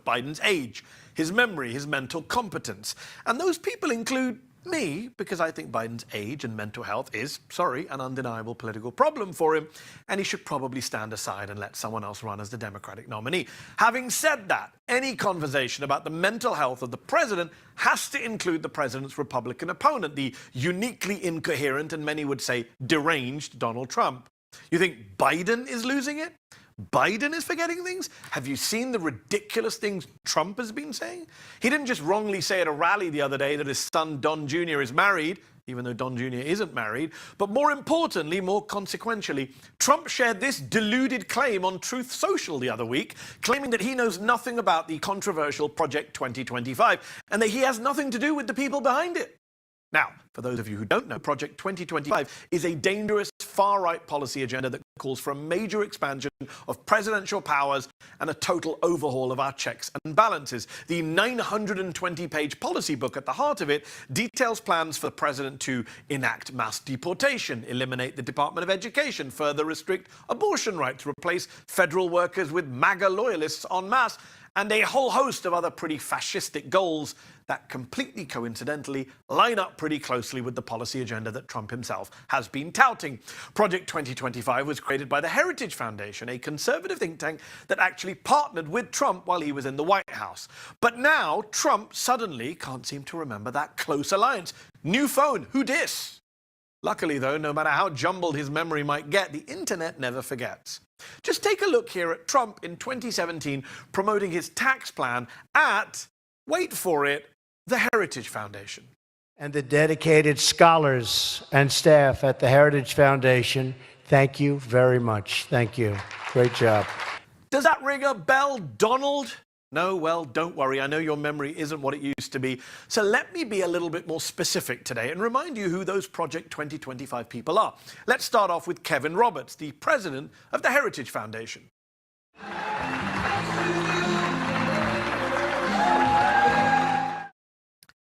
Biden's age, his memory, his mental competence. And those people include me, because I think Biden's age and mental health is, an undeniable political problem for him, and he should probably stand aside and let someone else run as the Democratic nominee. Having said that, any conversation about the mental health of the president has to include the president's Republican opponent, the uniquely incoherent and many would say deranged Donald Trump. You think Biden is losing it? Biden is forgetting things? Have you seen the ridiculous things Trump has been saying? He didn't just wrongly say at a rally the other day that his son Don Jr. is married, even though Don Jr. isn't married. But more importantly, more consequentially, Trump shared this deluded claim on Truth Social the other week, claiming that he knows nothing about the controversial Project 2025 and that he has nothing to do with the people behind it. Now, for those of you who don't know, Project 2025 is a dangerous far-right policy agenda that calls for a major expansion of presidential powers and a total overhaul of our checks and balances. The 920-page policy book at the heart of it details plans for the president to enact mass deportation, eliminate the Department of Education, further restrict abortion rights, replace federal workers with MAGA loyalists en masse, and a whole host of other pretty fascistic goals that completely coincidentally line up pretty closely with the policy agenda that Trump himself has been touting. Project 2025 was created by the Heritage Foundation, a conservative think tank that actually partnered with Trump while he was in the White House. But now Trump suddenly can't seem to remember that close alliance. New phone, who dis? Luckily, though, no matter how jumbled his memory might get, the internet never forgets. Just take a look here at Trump in 2017 promoting his tax plan at, wait for it, the Heritage Foundation. And the dedicated scholars and staff at the Heritage Foundation, thank you very much. Thank you. Great job. Does that ring a bell, Donald? No? Well, don't worry. I know your memory isn't what it used to be. So let me be a little bit more specific today and remind you who those Project 2025 people are. Let's start off with Kevin Roberts, the president of the Heritage Foundation.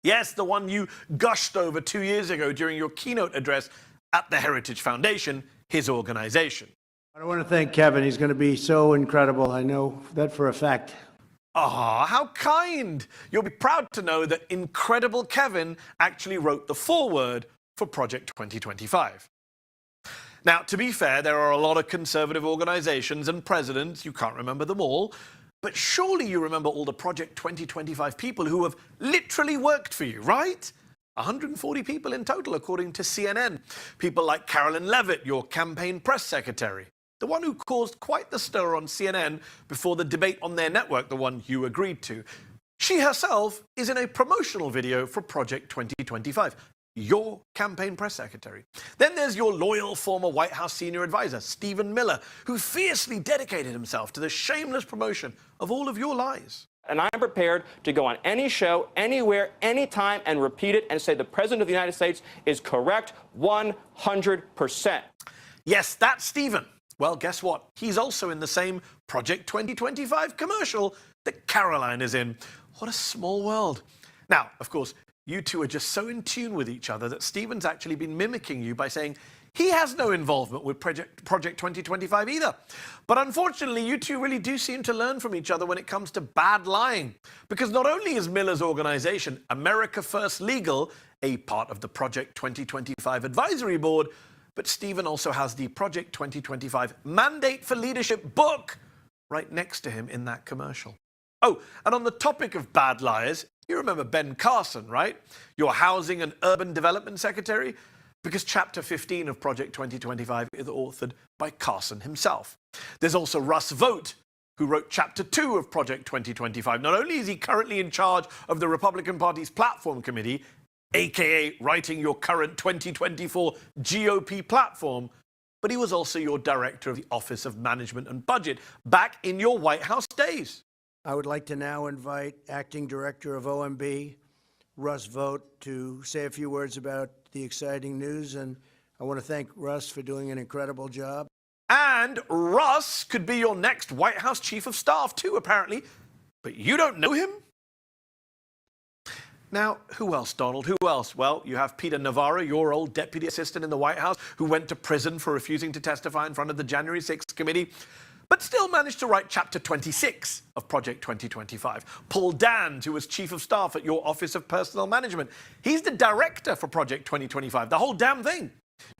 Yes, the one you gushed over 2 years ago during your keynote address at the Heritage Foundation, his organization. I want to thank Kevin. He's going to be so incredible. I know that for a fact. Ah, how kind. You'll be proud to know that Incredible Kevin actually wrote the foreword for Project 2025. Now, to be fair, there are a lot of conservative organizations and presidents, you can't remember them all, but surely you remember all the Project 2025 people who have literally worked for you, right? 140 people in total, according to CNN. People like Carolyn Levitt, your campaign press secretary, the one who caused quite the stir on CNN before the debate on their network, the one you agreed to. She herself is in a promotional video for Project 2025. Your campaign press secretary. Then there's your loyal former White House senior advisor, Stephen Miller, who fiercely dedicated himself to the shameless promotion of all of your lies. And I'm prepared to go on any show, anywhere, anytime, and repeat it and say the President of the United States is correct 100%. Yes, that's Stephen. Well, guess what? He's also in the same Project 2025 commercial that Caroline is in. What a small world. Now, of course, you two are just so in tune with each other that Stephen's actually been mimicking you by saying he has no involvement with Project 2025 either. But unfortunately, you two really do seem to learn from each other when it comes to bad lying. Because not only is Miller's organization, America First Legal, a part of the Project 2025 advisory board, but Stephen also has the Project 2025 Mandate for Leadership book right next to him in that commercial. Oh, and on the topic of bad liars, you remember Ben Carson, right? Your Housing and Urban Development Secretary? Because Chapter 15 of Project 2025 is authored by Carson himself. There's also Russ Vought, who wrote Chapter 2 of Project 2025. Not only is he currently in charge of the Republican Party's Platform Committee, aka writing your current 2024 GOP platform, but he was also your director of the Office of Management and Budget back in your White House days. I would like to now invite Acting Director of OMB, Russ Vought, to say a few words about the exciting news, and I want to thank Russ for doing an incredible job. And Russ could be your next White House Chief of Staff too, apparently, but you don't know him? Now, who else, Donald? Who else? Well, you have Peter Navarro, your old deputy assistant in the White House, who went to prison for refusing to testify in front of the January 6th committee. but still managed to write Chapter 26 of Project 2025. Paul Dans, who was Chief of Staff at your Office of Personnel Management, he's the director for Project 2025, the whole damn thing.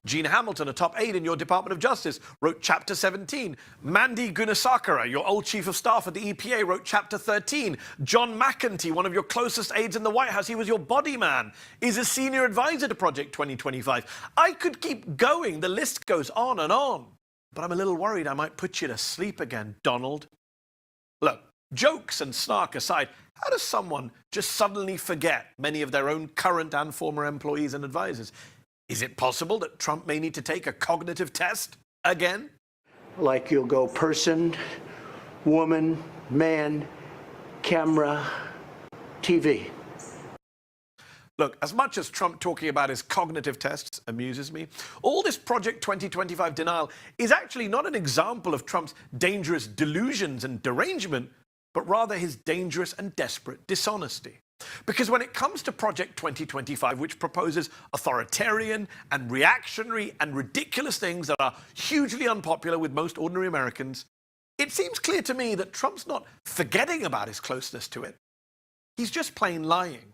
Gene Hamilton, a top aide in your Department of Justice, wrote Chapter 17. Mandy Gunasakara, your old Chief of Staff at the EPA, wrote Chapter 13. John McEntee, one of your closest aides in the White House, he was your body man, is a senior advisor to Project 2025. I could keep going. The list goes on and on. But I'm a little worried I might put you to sleep again, Donald. Look, jokes and snark aside, how does someone just suddenly forget many of their own current and former employees and advisors? Is it possible that Trump may need to take a cognitive test again? Like you'll go person, woman, man, camera, TV. Look, as much as Trump talking about his cognitive tests amuses me, all this Project 2025 denial is actually not an example of Trump's dangerous delusions and derangement, but rather his dangerous and desperate dishonesty. Because when it comes to Project 2025, which proposes authoritarian and reactionary and ridiculous things that are hugely unpopular with most ordinary Americans, it seems clear to me that Trump's not forgetting about his closeness to it. He's just plain lying.